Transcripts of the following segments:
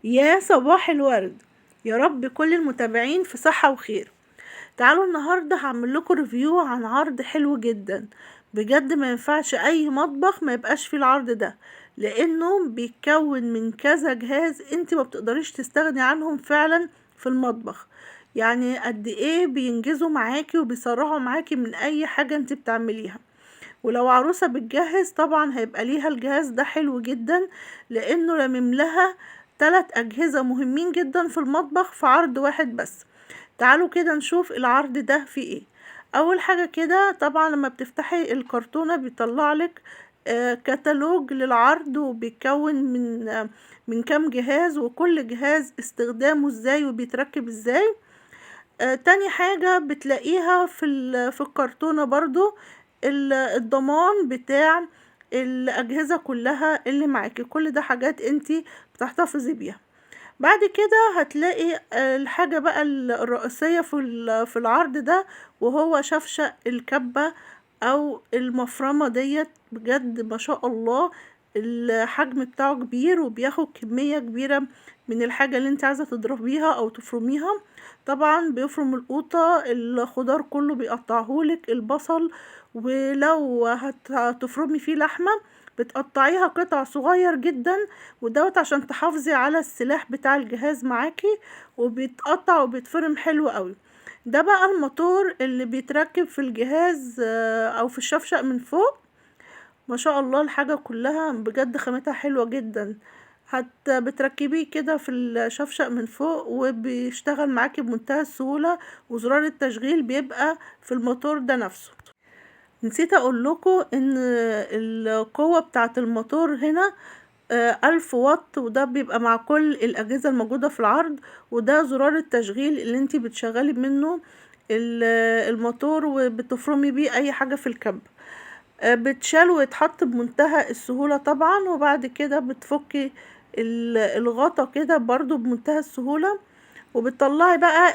يا صباح الورد، يا رب كل المتابعين في صحة وخير. تعالوا النهاردة هعمل لكم ريفيو عن عرض حلو جدا. بجد ما ينفعش اي مطبخ ما يبقاش فيه العرض ده، لانه بيتكون من كذا جهاز انت ما بتقدريش تستغني عنهم فعلا في المطبخ. يعني قد ايه بينجزوا معاكي وبيسرعوا معاكي من اي حاجة انت بتعمليها. ولو عروسة بتجهز طبعا هيبقى ليها الجهاز ده حلو جدا، لانه لمم لها 3 اجهزة مهمين جدا في المطبخ في عرض واحد بس. تعالوا كده نشوف العرض ده فيه ايه. اول حاجة كده طبعا لما بتفتحي الكرتونة بيطلعلك كتالوج للعرض، وبيتكون من كام جهاز، وكل جهاز استخدامه ازاي وبيتركب ازاي. تاني حاجة بتلاقيها في الكرتونة برضو الضمان بتاع الأجهزة كلها اللي معاكي. كل ده حاجات انتي بتحتفظي بيها. بعد كده هتلاقي الحاجة بقى الرئيسية في العرض ده، وهو شفشق الكبة او المفرمة ديت. بجد ما شاء الله الحجم بتاعه كبير، وبياخد كمية كبيرة من الحاجة اللي انت عايزة تضربيها او تفرميها. طبعا بيفرم القوطة، الخضار كله بيقطعهولك، البصل، ولو هتفرمي فيه لحمة بتقطعيها قطع صغير جدا، ودوت عشان تحافظي على السلاح بتاع الجهاز معاكي، وبيتقطع وبيتفرم حلو قوي. ده بقى الموتور اللي بيتركب في الجهاز او في الشفشق من فوق. ما شاء الله الحاجة كلها بجد خامتها حلوة جدا. بتركبيه كده في الشفشق من فوق وبيشتغل معاكي بمنتهى السهولة، وزرار التشغيل بيبقى في الموتور ده نفسه. نسيت اقول لكم ان القوة بتاعة الموتور هنا 1000 واط، وده بيبقى مع كل الأجهزة الموجودة في العرض. وده زرار التشغيل اللي انتي بتشغلي منه الموتور، وبتفرمي بيه اي حاجة في الكب. بتشال ويتحط بمنتهى السهولة طبعا. وبعد كده بتفكي الغطا كده برضو بمنتهى السهولة، وبتطلعي بقى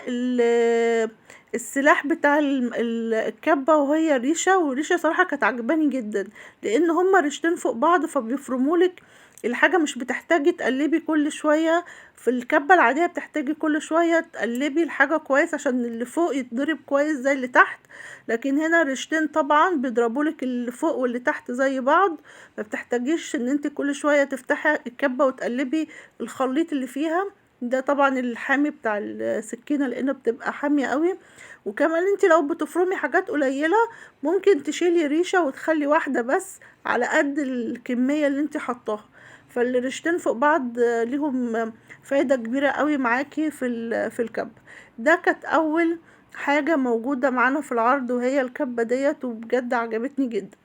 السلاح بتاع الكبة، وهي ريشة. والريشة صراحة كانت عجباني جدا، لان هما ريشتين فوق بعض فبيفرمولك الحاجة. مش بتحتاجي تقلبي كل شوية. في الكبة العادية بتحتاجي كل شوية تقلبي الحاجة كويس عشان اللي فوق يتضرب كويس زي اللي تحت. لكن هنا ريشتين طبعا بيضربولك اللي فوق واللي تحت زي بعض، ما بتحتاجيش ان انت كل شوية تفتحي الكبة وتقلبي الخليط اللي فيها. ده طبعا الحامي بتاع السكينة، لانه بتبقى حامية قوي. وكمان انت لو بتفرمي حاجات قليلة ممكن تشيلي ريشة وتخلي واحدة بس على قد الكمية اللي انت حطاها. فالريشتين فوق بعض ليهم فايدة كبيرة قوي معاكي في الكب. ده كانت اول حاجة موجودة معانا في العرض، وهي الكبة ديت، وبجد عجبتني جدا.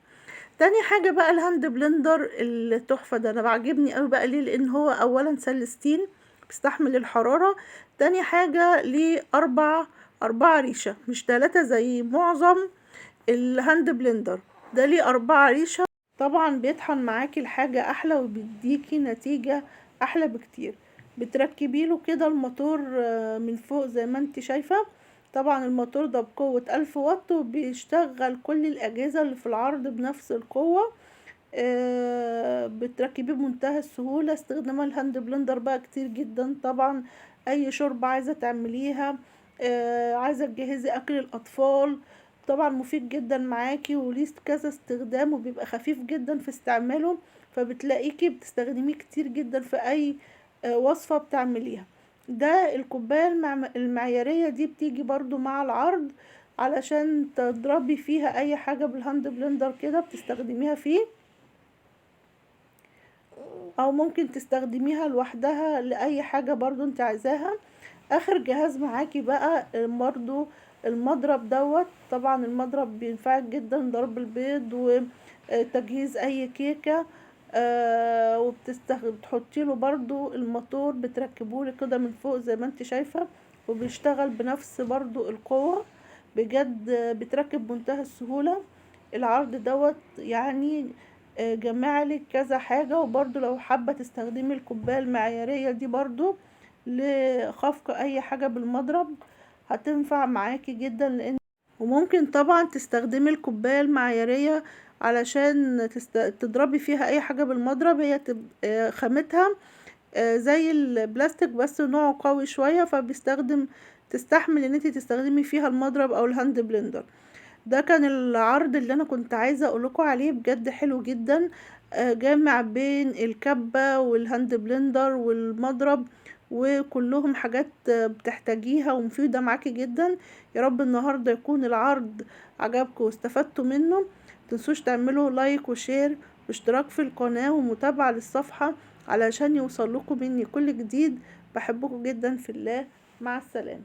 تاني حاجة بقى الهاند بلندر التحفة ده، انا بعجبني قوي بقى ليه؟ لان هو اولا سلستين بيستحمل الحرارة. تاني حاجة ليه اربعة ريشة مش 3 زي معظم الهاند بلندر. ده ليه 4 ريشة. طبعا بيطحن معاكي الحاجة احلى وبيديكي نتيجة احلى بكتير. بتركبي له كده الموتور من فوق زي ما انت شايفة. طبعا الموتور ده بقوة 1000 واط، وبيشتغل كل الأجهزة اللي في العرض بنفس القوة. بتركبيه بمنتهى السهولة. استخدام الهاند بلندر بقى كتير جدا طبعا. أي شوربة عايزة تعمليها، عايزة تجهزي أكل الأطفال، طبعا مفيد جدا معاكي وليه كذا استخدام، وبيبقى خفيف جدا في استعماله. فبتلاقيكي بتستخدميه كتير جدا في أي وصفة بتعمليها. ده الكوباية المعيارية دي بتيجي برضو مع العرض، علشان تضربي فيها اي حاجة بالهاند بلندر كده بتستخدميها فيه، او ممكن تستخدميها لوحدها لاي حاجة برضو انت عايزاها. اخر جهاز معاكي بقى برضو المضرب دوت. طبعا المضرب بينفعك جدا ضرب البيض وتجهيز اي كيكة. بتحطي له برضو الموتور، بتركبوله كده من فوق زي ما انت شايفة، وبيشتغل بنفس برضو القوة. بجد بتركب بمنتهى السهولة. العرض دوت يعني جمعلك كذا حاجة. وبرضو لو حابة تستخدمي الكوباية المعيارية دي برضو لخفق اي حاجة بالمضرب هتنفع معاكي جدا. لان وممكن طبعا تستخدمي الكوباية المعيارية علشان تضربي فيها اي حاجة بالمضرب. هي خامتها زي البلاستيك بس نوعه قوي شوية، تستحمل ان انتي تستخدمي فيها المضرب او الهاند بلندر. ده كان العرض اللي انا كنت عايزة اقولكوا عليه، بجد حلو جدا، جامع بين الكبة والهاند بلندر والمضرب، وكلهم حاجات بتحتاجيها ومفيدة معاكي جدا. يا رب النهاردة يكون العرض عجبكم واستفدتوا منه. متنسوش تعملوا لايك وشير واشتراك في القناة ومتابعة للصفحة علشان يوصل لكم مني كل جديد. بحبكم جدا في الله. مع السلامة.